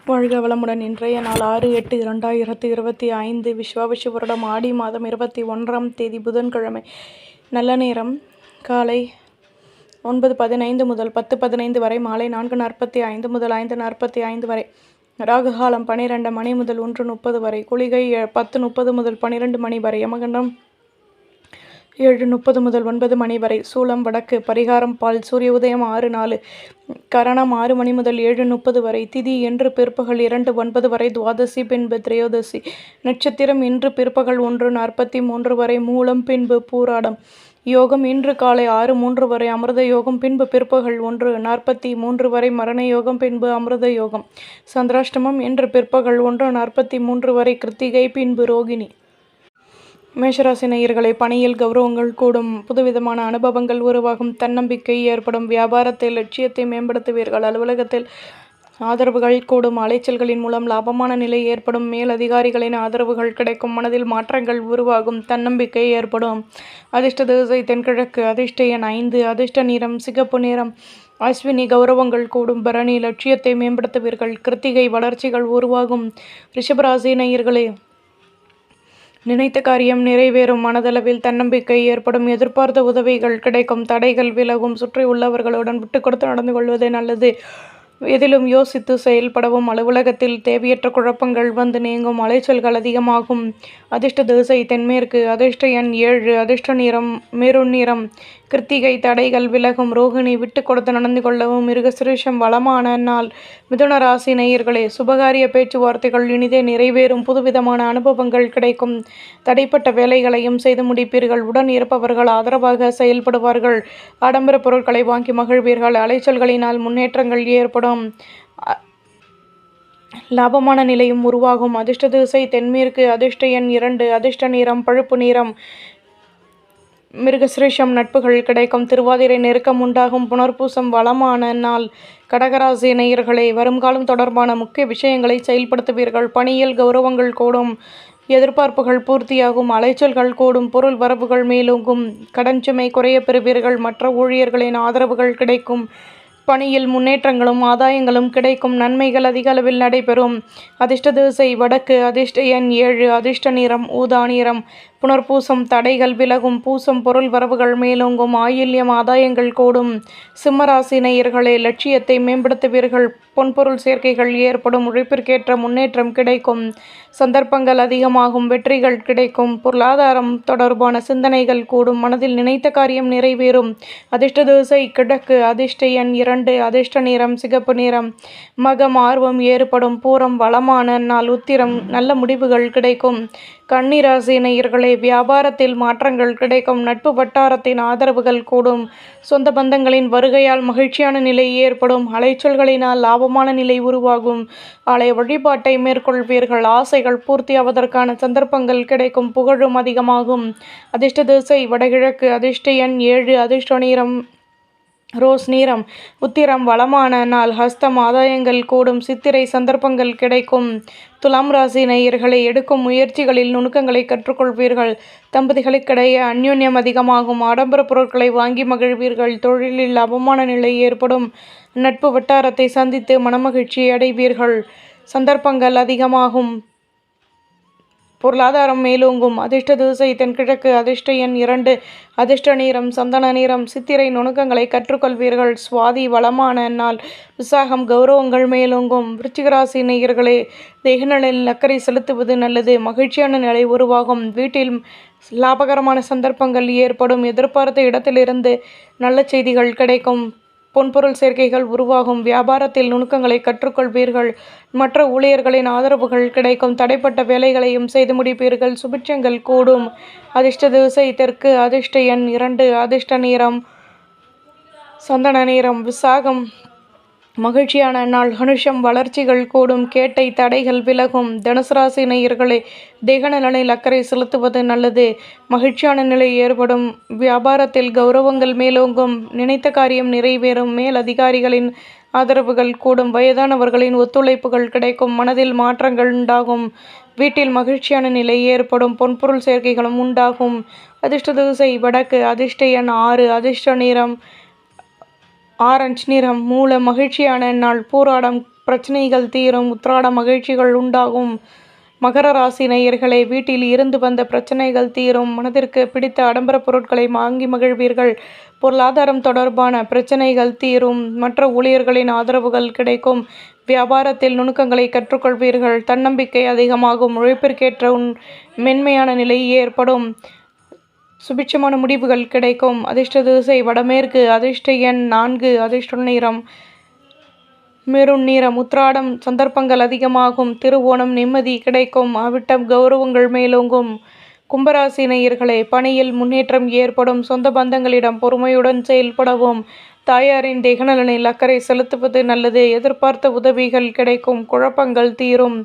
வாழ்க வளமுடன். இன்றைய நாள் 6/8/2025 விஸ்வாவசு வருடம் ஆடி மாதம் 21ஆம் தேதி புதன்கிழமை. நல்ல நேரம் காலை 9:15 முதல் 10:15 வரை, மாலை 4:45 முதல் 5:45 வரை. ராகு காலம் 12 மணி முதல் 1:30 வரை. குளிகை 10:30 முதல் 12 மணி வரை. யமகண்டம் 7:30 முதல் 9 மணி வரை. சூலம் வடக்கு. பரிகாரம் பால். சூரிய உதயம் 6:04. கரணம் 6 மணி முதல் 7:30 வரை. திதி இன்று பிற்பகல் 2:09 வரை. துவாதசி பின்பு திரையோதசி. நட்சத்திரம் இன்று பிற்பகல் 1:43 வரை. மூலம் பின்பு பூராடம். யோகம் இன்று காலை 6:03 வரை. அமிர்த யோகம் பின்பு பிற்பகல் 1:43 வரை. மரண யோகம் பின்பு அமிர்த யோகம். சந்திராஷ்டமம் இன்று பிற்பகல் 1:43 வரை. கிருத்திகை பின்பு ரோகிணி. மேஷராசி நேயர்களே, பணியில் கௌரவங்கள் கூடும். புதுவிதமான அனுபவங்கள் உருவாகும். தன்னம்பிக்கை ஏற்படும். வியாபாரத்தில் லட்சியத்தை மேம்படுத்துவீர்கள். அலுவலகத்தில் ஆதரவுகள் கூடும். அலைச்சல்களின் மூலம் லாபமான நிலை ஏற்படும். மேல் அதிகாரிகளின் ஆதரவுகள் கிடைக்கும். மனதில் மாற்றங்கள் உருவாகும். தன்னம்பிக்கை ஏற்படும். அதிர்ஷ்ட திசை தென்கிழக்கு. அதிர்ஷ்ட எண் 5. அதிர்ஷ்ட நிறம் சிகப்பு நிறம். அஸ்வினி கௌரவங்கள் கூடும். பரணி லட்சியத்தை மேம்படுத்துவீர்கள். கிருத்திகை வளர்ச்சிகள் உருவாகும். ரிஷபராசி நேயர்களே, நினைத்த காரியம் நிறைவேறும். மனதளவில் தன்னம்பிக்கை ஏற்படும். எதிர்பார்த்த உதவிகள் கிடைக்கும். தடைகள் விலகும். சுற்றி உள்ளவர்களுடன் விட்டு கொடுத்து நடந்து கொள்வது நல்லது. எதிலும் யோசித்து செயல்படவும். அலுவலகத்தில் தேவையற்ற குழப்பங்கள் வந்து நீங்கும். அலைச்சல்கள் அதிகமாகும். அதிர்ஷ்ட திசை தென்மேற்கு. அதிர்ஷ்ட எண் 7. அதிர்ஷ்ட நிறம் மெரூன் நிறம். கிருத்திகை தடைகள் விலகும். ரோகிணி விட்டு கொடுத்து நடந்து கொள்ளவும். மிருகசிரீஷம் வளமான நாள். மிதுன ராசி நேயர்களே, சுபகாரிய பேச்சுவார்த்தைகள் இனிதே நிறைவேறும். புதுவிதமான அனுபவங்கள் கிடைக்கும். தடைப்பட்ட வேலைகளையும் செய்து முடிப்பீர்கள். உடன் இருப்பவர்கள் ஆதரவாக செயல்படுவார்கள். ஆடம்பர பொருட்களை வாங்கி மகிழ்வீர்கள். அலைச்சல்களினால் முன்னேற்றங்கள் ஏற்படும். லாபமான நிலையும் உருவாகும். அதிர்ஷ்ட திசை தென்மேற்கு. அதிர்ஷ்ட எண் 2. அதிர்ஷ்ட நிறம் பழுப்பு நிறம். மிருகசிரீஷம் நட்புகள் கிடைக்கும். திருவாதிரை நெருக்கம் உண்டாகும். புனர்பூசம் வளமான நாள். கடகராசி நேயர்களே, வருங்காலம் தொடர்பான முக்கிய விஷயங்களை செயல்படுத்துவீர்கள். பணியில் கௌரவங்கள் கூடும். எதிர்பார்ப்புகள் பூர்த்தியாகும். அலைச்சல்கள் கூடும். பொருள் வரவுகள் மேலோங்கும். கடன் சுமை குறைய பெறுவீர்கள். மற்ற ஊழியர்களின் ஆதரவுகள் கிடைக்கும். பணியில் முன்னேற்றங்களும் ஆதாயங்களும் கிடைக்கும். நன்மைகள் அதிக அளவில் நடைபெறும். அதிர்ஷ்ட திசை வடக்கு. அதிர்ஷ்ட எண் 7. அதிர்ஷ்ட நிறம் ஊதா நிறம். புனர்பூசம் தடைகள் விலகும். பூசம் பொருள் வரவுகள் மேலோங்கும். ஆயில்யம் ஆதாயங்கள் கூடும். சிம்மராசி நேயர்களே, லட்சியத்தை மேம்படுத்துவீர்கள். பொன்பொருள் சேர்க்கைகள் ஏற்படும். உழைப்பிற்கேற்ற முன்னேற்றம் கிடைக்கும். சந்தர்ப்பங்கள் அதிகமாகும். வெற்றிகள் கிடைக்கும். பொருளாதாரம் தொடர்பான சிந்தனைகள் கூடும். மனதில் நினைத்த காரியம் நிறைவேறும். அதிர்ஷ்ட திசை கிழக்கு. அதிர்ஷ்ட எண் 2. அதிர்ஷ்ட நிறம் சிகப்பு நிறம். மகம் ஆர்வம் ஏற்படும். பூரம் வளமான நாள். உத்திரம் நல்ல முடிவுகள் கிடைக்கும். கன்னிராசி நேயர்களே, வியாபாரத்தில் மாற்றங்கள் கிடைக்கும். நட்பு வட்டாரத்தின் ஆதரவுகள் கூடும். சொந்த பந்தங்களின் வருகையால் மகிழ்ச்சியான நிலை ஏற்படும். அலைச்சல்களினால் லாபமான நிலை உருவாகும். ஆலய வழிபாட்டை மேற்கொள்வீர்கள். ஆசைகள் பூர்த்தியாவதற்கான சந்தர்ப்பங்கள் கிடைக்கும். புகழும் அதிகமாகும். அதிர்ஷ்ட திசை வடகிழக்கு. அதிர்ஷ்ட எண் 7. அதிர்ஷ்ட நிறம் ரோஸ் நிறம். உத்திரம் வளமான நாள். ஹஸ்தம் ஆதாயங்கள் கூடும். சித்திரை சந்தர்ப்பங்கள் கிடைக்கும். துலாம் ராசி நேயர்களை, எடுக்கும் முயற்சிகளில் நுணுக்கங்களை கற்றுக்கொள்வீர்கள். தம்பதிகளுக்கிடையே அந்யோன்யம் அதிகமாகும். ஆடம்பர பொருட்களை வாங்கி மகிழ்வீர்கள். தொழிலில் லாபமான நிலை ஏற்படும். நட்பு வட்டாரத்தை சந்தித்து மனமகிழ்ச்சி அடைவீர்கள். சந்தர்ப்பங்கள் அதிகமாகும். பொருளாதாரம் மேலோங்கும். அதிர்ஷ்ட திசை தென்கிழக்கு. அதிர்ஷ்ட எண் 2. அதிர்ஷ்ட நிறம் சந்தன நிறம். சித்திரை நுணுக்கங்களை கற்றுக்கொள்வீர்கள். சுவாதி வளமான நாள். விசாகம் கௌரவங்கள் மேலோங்கும். விருச்சிகராசி நேயர்களே, தேகநலில் அக்கறை செலுத்துவது நல்லது. மகிழ்ச்சியான நிலை உருவாகும். வீட்டில் லாபகரமான சந்தர்ப்பங்கள் ஏற்படும். எதிர்பார்த்த இடத்திலிருந்து நல்ல செய்திகள் கிடைக்கும். பொன்பொருள் சேர்க்கைகள் உருவாகும். வியாபாரத்தில் நுணுக்கங்களை கற்றுக்கொள்வீர்கள். மற்ற ஊழியர்களின் ஆதரவுகள் கிடைக்கும். தடைப்பட்ட வேலைகளையும் செய்து முடிப்பீர்கள். சுபிட்சங்கள் கூடும். அதிர்ஷ்ட திசை தெற்கு. அதிர்ஷ்ட எண் 2. அதிர்ஷ்ட நிறம் சந்தன நிறம். விசாகம் மகிழ்ச்சியான நாள். அனுஷம் வளர்ச்சிகள் கூடும். கேட்டை தடைகள் விலகும். தனுசு ராசி நேயர்களே, தேக நலனில் அக்கறை செலுத்துவது நல்லது. மகிழ்ச்சியான நிலை ஏற்படும். வியாபாரத்தில் கௌரவங்கள் மேலோங்கும். நினைத்த காரியம் நிறைவேறும். மேல் அதிகாரிகளின் ஆதரவுகள் கூடும். வயதானவர்களின் ஒத்துழைப்புகள் கிடைக்கும். மனதில் மாற்றங்கள் உண்டாகும். வீட்டில் மகிழ்ச்சியான நிலை ஏற்படும். பொன்பொருள் சேர்க்கைகளும் உண்டாகும். அதிர்ஷ்ட திசை வடக்கு. அதிர்ஷ்ட எண் 6. அதிர்ஷ்ட நிறம் ஆரஞ்சு நிறம். மூல மகிழ்ச்சியான நாள். பூராடம் பிரச்சனைகள் தீரும். உத்திராட மகிழ்ச்சிகள் உண்டாகும். மகர ராசி நேயர்களே, வீட்டில் இருந்து வந்த பிரச்சனைகள் தீரும். மனதிற்கு பிடித்த ஆடம்பர பொருட்களை வாங்கி மகிழ்வீர்கள். பொருளாதாரம் தொடர்பான பிரச்சனைகள் தீரும். மற்ற ஊழியர்களின் ஆதரவுகள் கிடைக்கும். வியாபாரத்தில் நுணுக்கங்களை கற்றுக்கொள்வீர்கள். தன்னம்பிக்கை அதிகமாகும். உழைப்பிற்கேற்ற மென்மையான நிலை ஏற்படும். சுபிட்சமான முடிவுகள் கிடைக்கும். அதிர்ஷ்ட திசை வடமேற்கு. அதிர்ஷ்ட எண் 4. அதிர்ஷ்ட நிறம் மெரூன் நிறம். உத்திராடம் சந்தர்ப்பங்கள் அதிகமாகும். திருவோணம் நிம்மதி கிடைக்கும். அவிட்டம் கௌரவங்கள் மேலோங்கும். கும்பராசி நேயர்களே, பணியில் முன்னேற்றம் ஏற்படும். சொந்த பந்தங்களிடம் பொறுமையுடன் செயல்படவும். தாயாரின் தேகநலனில் அக்கறை செலுத்துவது நல்லது. எதிர்பார்த்த உதவிகள் கிடைக்கும். குழப்பங்கள் தீரும்.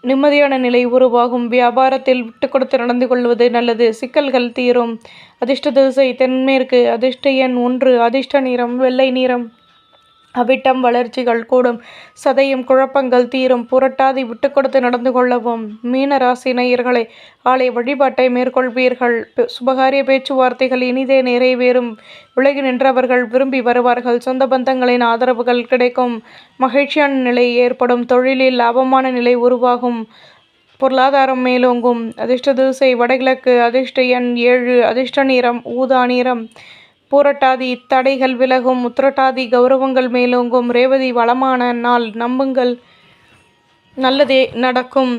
நிம்மதியான நிலை உருவாகும். வியாபாரத்தில் விட்டு கொடுத்து நடந்து கொள்வது நல்லது. சிக்கல்கள் தீரும். அதிர்ஷ்ட திசை தென்மேற்கு. அதிர்ஷ்ட எண் 1. அதிர்ஷ்ட நிறம் வெள்ளை நிறம். அவிட்டம் வளர்ச்சிகள் கூடும். சதயம் குழப்பங்கள் தீரும். புரட்டாதி விட்டு கொடுத்து நடந்து கொள்ளவும். மீன ராசி நேயர்களை, ஆலய வழிபாட்டை மேற்கொள்வீர்கள். சுபகாரிய பேச்சுவார்த்தைகள் இனிதே நிறைவேறும். விலகி நின்றவர்கள் விரும்பி வருவார்கள். சொந்த பந்தங்களின் ஆதரவுகள் கிடைக்கும். மகிழ்ச்சியான நிலை ஏற்படும். தொழிலில் லாபமான நிலை உருவாகும். பொருளாதாரம் மேலோங்கும். அதிர்ஷ்ட திசை வடகிழக்கு. அதிர்ஷ்ட எண் 7. அதிர்ஷ்ட நிறம் ஊதா நிறம். பூரட்டாதி தடைகள் விலகும். உத்திரட்டாதி கௌரவங்கள் மேலோங்கும். ரேவதி வளமான நாள். நம்புங்கள், நல்லதே நடக்கும்.